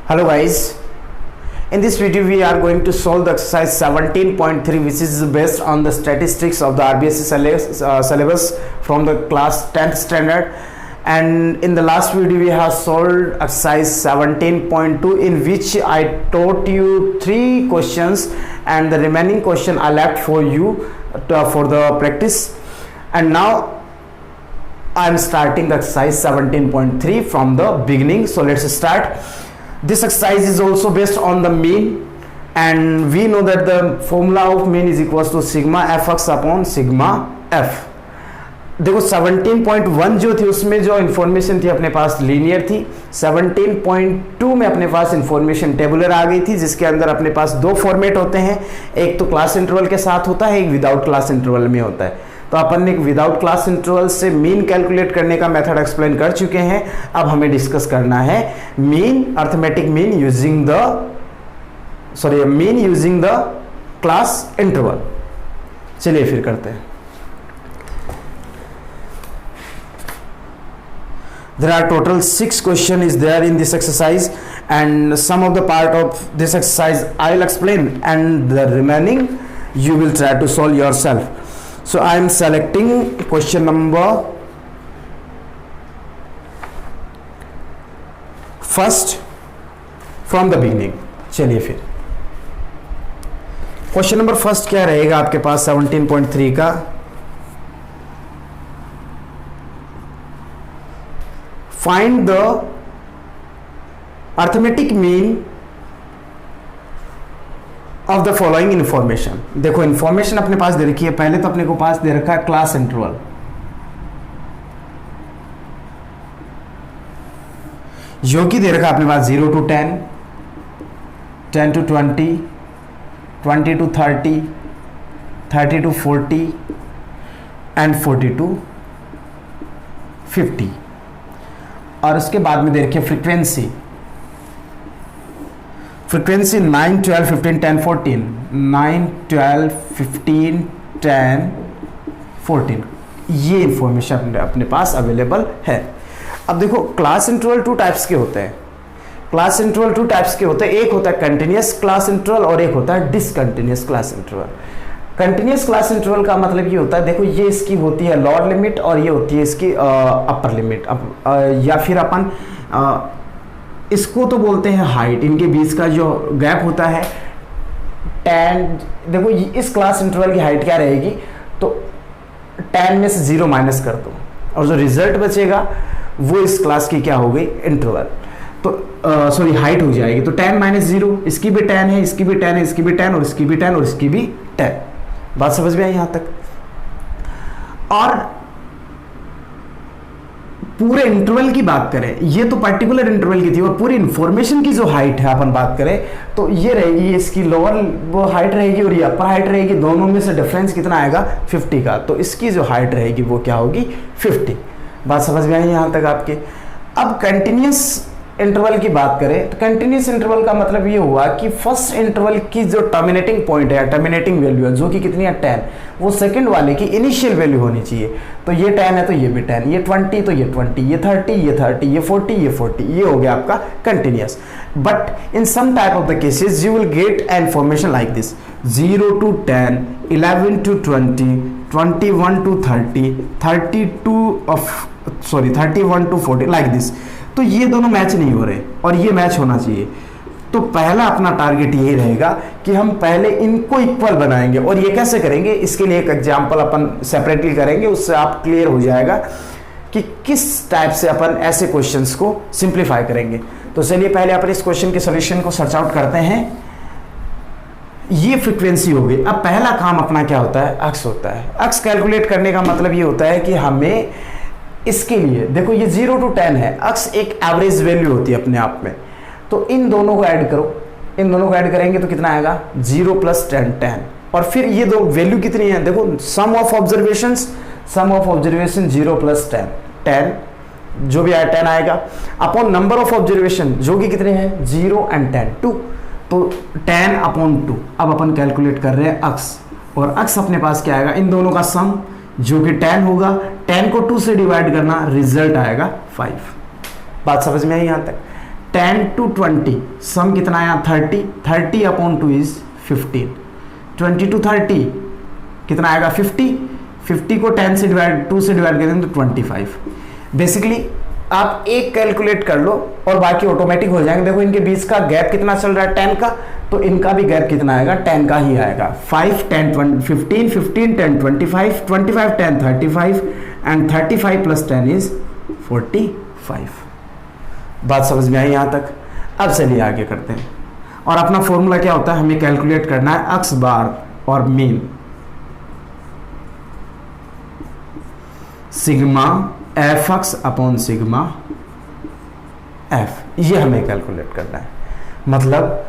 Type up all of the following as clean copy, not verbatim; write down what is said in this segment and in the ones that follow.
Hello guys, in this video we are going to solve the exercise 17.3 which is based on the statistics of the RBSc syllabus from the class 10th standard, and in the last video we have solved exercise 17.2 in which I taught you 3 questions and the remaining question I left for you for the practice, and now I am starting the exercise 17.3 from the beginning. So let's start. This exercise is also based on the mean, and we know that the formula of mean is equals to sigma fx upon sigma f. देखो 17.1 जो थी उसमें जो information थी अपने पास linear थी, 17.2 में अपने पास इन्फॉर्मेशन टेबुलर आ गई थी, जिसके अंदर अपने पास 2 फॉर्मेट होते हैं, एक तो क्लास इंटरवल के साथ होता है, एक विदाउट क्लास इंटरवल में होता है। तो अपन ने विदाउट क्लास इंटरवल से मीन कैलकुलेट करने का मेथड एक्सप्लेन कर चुके हैं। अब हमें डिस्कस करना है mean, arithmetic mean using the class interval. चलिए फिर करते हैं। There are total 6 questions is there in this exercise, and some of the part of this exercise I will explain, and the remaining you will try to solve yourself. So I am selecting question number first from the beginning. चलिए फिर question number first क्या रहेगा आपके पास 17.3 का। Find the arithmetic mean of the following information. देखो information अपने पास दे रखी है, पहले तो अपने को पास दे रखा है क्लास इंटरवल, जो कि दे रखा है अपने पास 0 to 10, 10 to 20, 20 to 30, 30 to 40 and 40 to 50। और उसके बाद में दे रखी है फ्रीक्वेंसी 9, 12, 15, 10, 14, 9, 12, 15, 10, 14, ये इंफॉर्मेशन अपने पास अवेलेबल है। अब देखो क्लास इंटरवल 2 टाइप्स के होते हैं। क्लास इंटरवल 2 टाइप्स के होते हैं, एक होता है कंटिन्यूअस क्लास इंटरवल और एक होता है discontinuous class interval. Continuous class interval का मतलब ये होता है, देखो ये इसकी होती है लोअर लिमिट और ये होती है इसकी अपर लिमिट, या फिर अपन इसको तो बोलते हैं हाइट। इनके बीच का जो गैप होता है 10, देखो इस क्लास इंटरवल की हाइट क्या रहेगी, तो 10 में से 0 माइनस कर दो और जो रिजल्ट बचेगा वो इस क्लास की क्या हो गई, इंटरवल, तो सॉरी हाइट हो जाएगी। तो 10 - 0, इसकी भी 10 है, इसकी भी 10 है, इसकी भी 10 और इसकी भी 10 और इसकी भी 10। बात समझ में आई यहां तक। और पूरे इंटरवल की बात करें, ये तो पर्टिकुलर इंटरवल की थी, और पूरी इंफॉर्मेशन की जो हाइट है अपन बात करें तो ये रहेगी, इसकी लोअर वो हाइट रहेगी और ये अपर हाइट रहेगी, दोनों में से डिफरेंस कितना आएगा 50 का, तो इसकी जो हाइट रहेगी वो क्या होगी 50। बात समझ में आई यहां तक आपके। अब कंटिन्यूस इंटरवल की बात करें तो कंटिन्यूस इंटरवल का मतलब ये हुआ कि फर्स्ट इंटरवल की जो टर्मिनेटिंग पॉइंट है, टर्मिनेटिंग वैल्यू है, जो कि कितनी है 10, वो सेकंड वाले की इनिशियल वैल्यू होनी चाहिए। तो ये 10 है तो ये भी 10, ये 20 तो ये 20, ये 30, ये 30, ये 40, ये 40, ये हो गया आपका continuous. But in some type of the cases you will get information like this 0 to 10, 11 to 20, 21 to 30, 31 to 40 like this. तो ये दोनों मैच नहीं हो रहे और ये मैच होना चाहिए। तो पहला अपना टारगेट ये रहेगा कि हम पहले इनको इक्वल बनाएंगे, और ये कैसे करेंगे, इसके लिए एक एग्जांपल अपन सेपरेटली करेंगे, उससे आप क्लियर हो जाएगा कि किस टाइप से अपन ऐसे क्वेश्चंस को सिंप्लीफाई करेंगे। तो चलिए पहले अपन इस क्वेश्चन के सॉल्यूशन को सर्च आउट करते हैं। ये फ्रीक्वेंसी हो गई। अब पहला काम अपना क्या होता है, अक्स होता है। अक्स कैलकुलेट करने का मतलब ये होता है कि हमें इसके लिए, देखो ये 0 to 10 है, अक्स एक एवरेज वैल्यू होती है अपने आप में, तो इन दोनों को ऐड करो, इन दोनों को ऐड करेंगे तो कितना आएगा 0 + 10, 10, और फिर ये दो वैल्यू कितनी है, देखो सम ऑफ ऑब्जर्वेशन 0 + 10, 10 जो भी आया 10 आएगा, अपॉन नंबर ऑफ ऑब्जर्वेशन जो कि कितने हैं 0 and 10, 2, तो 10/2। अब अपन कैलकुलेट कर रहे हैं अक्स, और अक्स अपने पास क्या आएगा, इन दोनों का सम जो कि 10 होगा, 10 को 2 से डिवाइड करना, रिजल्ट आएगा 5। बात समझ में आई यहां तक। 10 to 20 सम कितना आया 30, 30 अपॉन 2 इज 15, 20 to 30 कितना आएगा 50, 50 को 10 से डिवाइड 2 से डिवाइड करेंगे तो 25। बेसिकली आप एक कैलकुलेट कर लो और बाकी ऑटोमेटिक हो जाएंगे। देखो इनके बीच का गैप कितना चल रहा है 10 का, तो इनका भी गैप कितना आएगा 10 का ही आएगा। 5 10 15 15 10 25 25 10 35 एंड 35 प्लस 10 इज 45। बात समझ में आई यहाँ तक? अब चलिए आगे करते हैं। और अपना फॉर्मूला क्या होता है, हमें कैलकुलेट करना है अक्स बार और mean sigma F X upon sigma F, ये हमें कैलकुलेट करना है। मतलब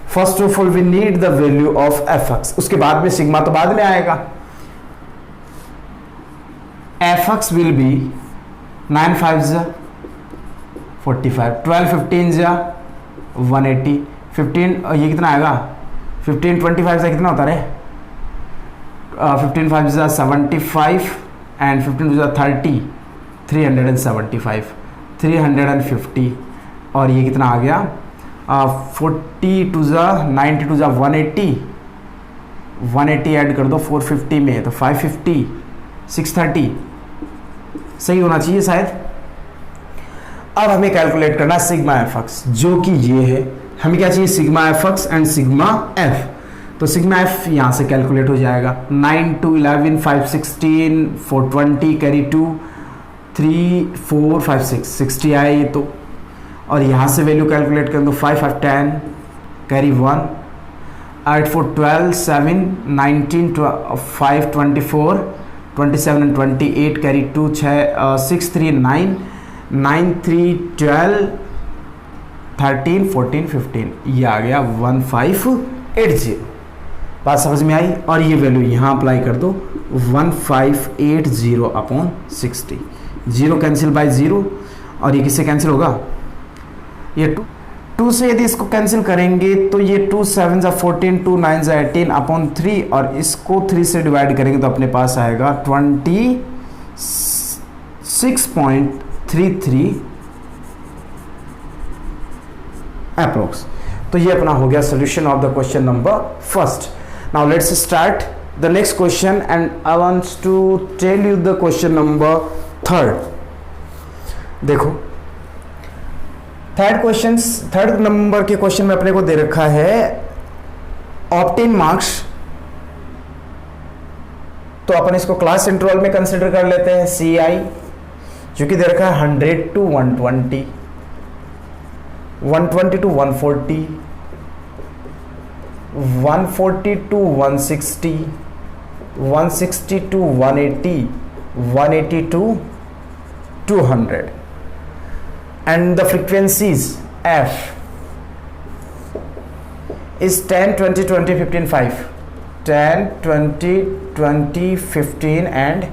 first of all we need the value of F X, उसके बाद में सिग्मा तो बाद में आएगा। एफ एक्स विल बी 9 5 45, 12 15 180, 15 ये कितना आएगा 15 25 से कितना होता है 15 5 75 एंड 15 2 30, 375 350 और ये कितना आ गया 40 2 90 2 180, 180 ऐड कर दो 450 में तो 550 630 सही होना चाहिए शायद। अब हमें कैलकुलेट करना सिग्मा एफ एक्स, जो कि ये है। हमें क्या चाहिए sigma F x and sigma F. तो सिग्मा एफ यहाँ से कैलकुलेट हो जाएगा 9 2 11 5 16 420 कैरी 2 3 4 5 6 60 आया ये तो। और यहाँ से वैल्यू कैलकुलेट करें तो 5 5 10 कैरी 1 8 4 12 7 19 5 24 27 and 28 कैरी 2 6 3 9 9 3 12 13 14 15 ये आ गया 1580। बात समझ में आई? और ये वैल्यू यहाँ अप्लाई कर दो 1580 अपॉन 60, 0 कैंसिल बाय 0 और ये किससे कैंसिल होगा ये 2 से यदि इसको कैंसिल करेंगे तो ये 2 7 14 2 9 18 अपॉन 3 और इसको 3 से डिवाइड करेंगे तो अपने पास आएगा 26.33 अप्रोक्स। तो ये अपना हो गया solution of the question number first. Now let's start the next question and I want to tell you the question number third. देखो थर्ड नंबर के क्वेश्चन में अपने को दे रखा है ऑप्टेन मार्क्स, तो अपन इसको क्लास इंटरवल में कंसिडर कर लेते हैं CI, जो कि दे रखा है 100 to 120, 120 to 140, 140 to 160, 160 to 180, 180 to 200, and the frequencies F is 10 20 20 15 5, 10 20 20 15 and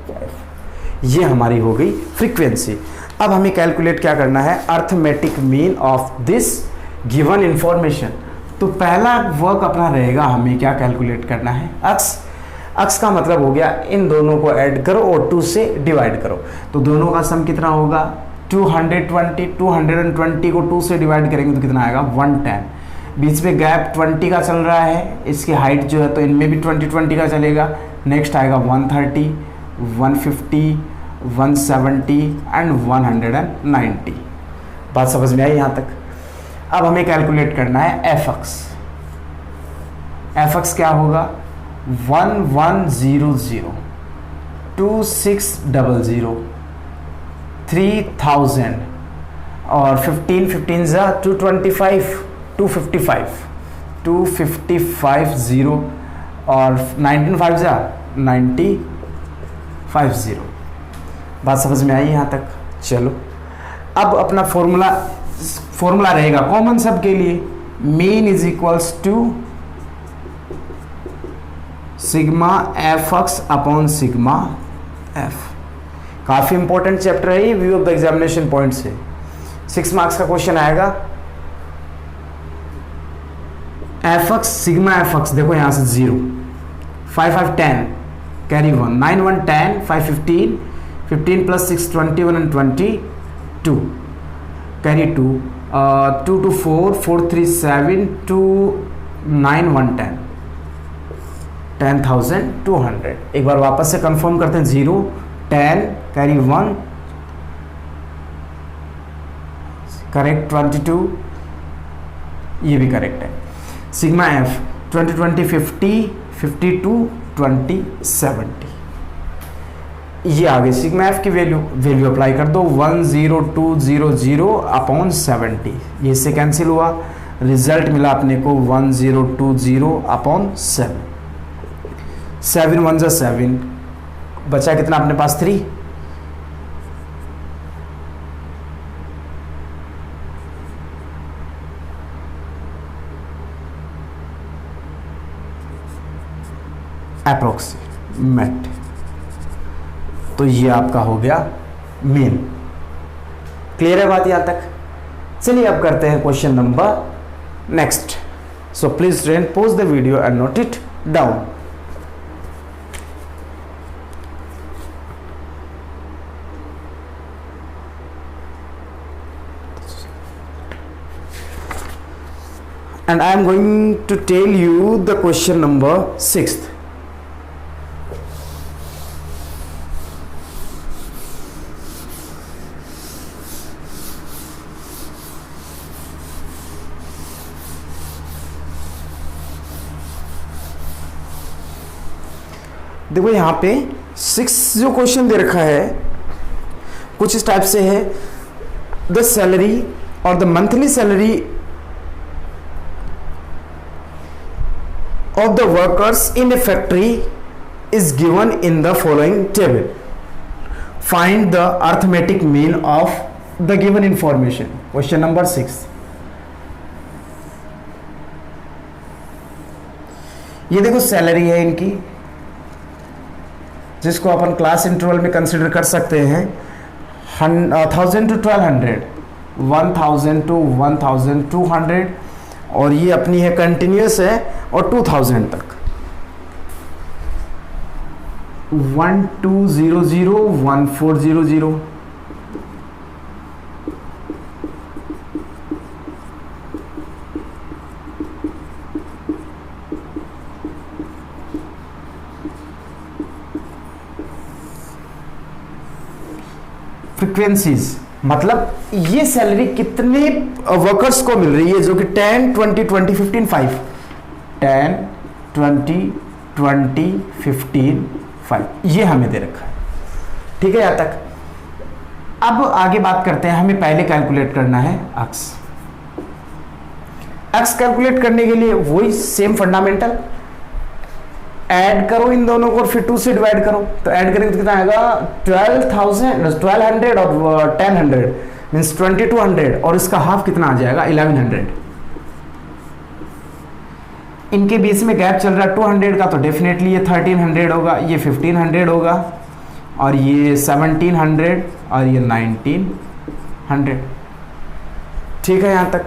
5। ये हमारी हो गई फ्रीक्वेंसी। अब हमें कैलकुलेट क्या करना है arithmetic mean of this given information. तो पहला वर्क अपना रहेगा हमें क्या कैलकुलेट करना है अक्स का मतलब हो गया इन दोनों को ऐड करो और 2 से डिवाइड करो। तो दोनों का सम कितना होगा 220, 220 को 2 से डिवाइड करेंगे तो कितना आएगा 110। बीच में गैप 20 का चल रहा है, इसकी हाइट जो है तो इनमें भी 20 का चलेगा। नेक्स्ट आएगा 130, 150, 170 एंड 190। बात समझ में आई यहाँ तक? अब हमें कैलकुलेट करना है एफ एक्स क्या होगा 1100, 2600, 3000 और 15 225, 255, 2550 और 19 5 9050। बात समझ में आई यहाँ तक? चलो अब अपना फॉर्मूला रहेगा कॉमन सब के लिए, mean is equals to sigma F X upon sigma F. काफी इंपॉर्टेंट चैप्टर है ये view of the examination point से। 6 मार्क्स का क्वेश्चन आएगा। F X sigma F X देखो यहां से 0, 5 5 10 कैरी 1, 9 1 10, 5 15, 15 प्लस 6 21 and 22 कैरी 2, 2 2 4 4 3 7 2 9 1 10 10,200। एक बार वापस से कंफर्म करते हैं, 0 10 कैरी 1 करेक्ट, 22 ये भी करेक्ट है। सिग्मा एफ 20 20 50 52 20 70 ये आ गई सिग्मा एफ की वैल्यू अप्लाई कर दो 10200 अपॉन 70, ये इससे कैंसिल हुआ, रिजल्ट मिला अपने को 1020 अपॉन 7 7 1 जा 7, बचा कितना अपने पास 3, अप्रोक्सीमेट। तो ये आपका हो गया मीन। क्लियर है बात यहां तक? चलिए अब करते हैं question number next. So please student pause the video and note it down. And I am going to tell you the question number 6th. देखो यहाँ पे 6 जो क्वेश्चन दे रखा है कुछ इस टाइप से है, द सैलरी और the monthly salary of the workers in a factory is given in the following table. Find the arithmetic mean of the given information. Question number 6. ये देखो सैलरी है इनकी, जिसको अपन क्लास इंटरवल में consider कर सकते हैं 1000 to 1200, 1000 to 1200, और ये अपनी है कंटिन्यूस है और 2000 तक 1200 1400। फ्रीक्वेंसीज मतलब ये सैलरी कितने वर्कर्स को मिल रही है, जो कि 10 20 20 15 5 10 20 20 15 5 ये हमें दे रखा है। ठीक है यहाँ तक। अब आगे बात करते हैं, हमें पहले कैलकुलेट करना है एक्स। एक्स कैलकुलेट करने के लिए वही सेम फंडामेंटल, ऐड करो इन दोनों को और फिर 2 से डिवाइड करो, तो ऐड करेंगे तो कितना आएगा 1200 और 1000 मीन्स 2200, और इसका हाफ कितना आ जाएगा 1100। इनके बीच में गैप चल रहा है 200 का, तो डेफिनेटली ये 1300 होगा, ये 1500 होगा, और ये 1700 और ये 1900। ठीक है यहां तक।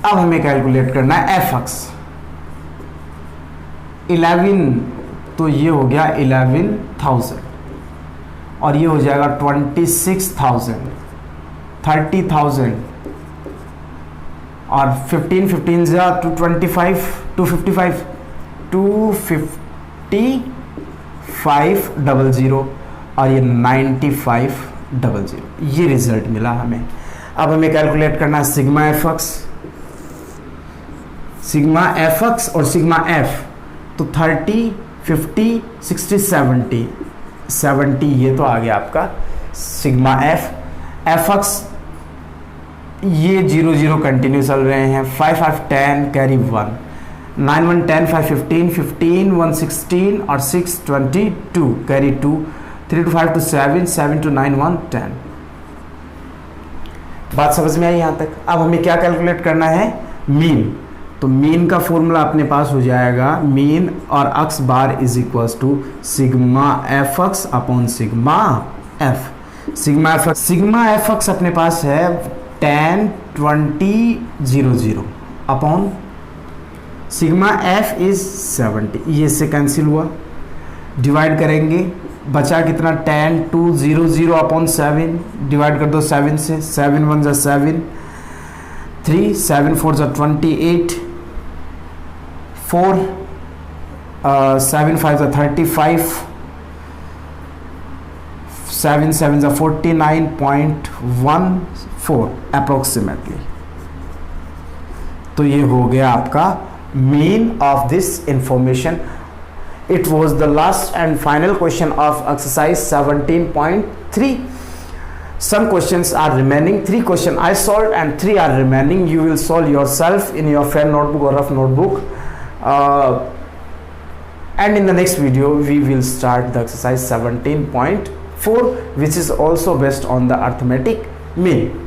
अब हमें कैलकुलेट करना है एफ एक्स 11, तो ये हो गया 11,000, और ये हो जाएगा 26,000, 30,000, और 15 15 जा 225 255 25500, और ये 9500। ये रिजल्ट मिला हमें। अब हमें कैलकुलेट करना है सिग्मा एफ एक्स और सिग्मा एफ, तो 30 50 60 70 70 ये तो आ गया आपका सिग्मा एफ एक्स। ये 0 0 कंटिन्यू चल रहे हैं, 5 5 10 कैरी 1, 9 1 10 5 15 15 1 16 और 6 22 कैरी 2, 3 to 5 to 7 7 to 9 1 10। बात समझ में आई यहाँ तक। अब हमें क्या कैलकुलेट करना है, मीन। तो मीन का फॉर्मूला अपने पास हो जाएगा, मीन और X bar is equals to sigma F X upon sigma F. Sigma F X अपने पास है 10 20 00 अपॉन सिग्मा एफ इज 70, ये इससे कैंसिल हुआ, डिवाइड करेंगे, बचा कितना 10,200 डिवाइड कर दो 7 से, 7 1 जा 7, 3 7 4 जा 28, 4 7 5 जा 35, 7 7 जा 49.14 अप्रोक्सीमेटली। तो ये हो गया आपका mean of this information. It was the last and final question of exercise 17.3. Some questions are remaining. 3 questions I solved and 3 are remaining. You will solve yourself in your fair notebook or rough notebook. And in the next video, we will start the exercise 17.4, which is also based on the arithmetic mean.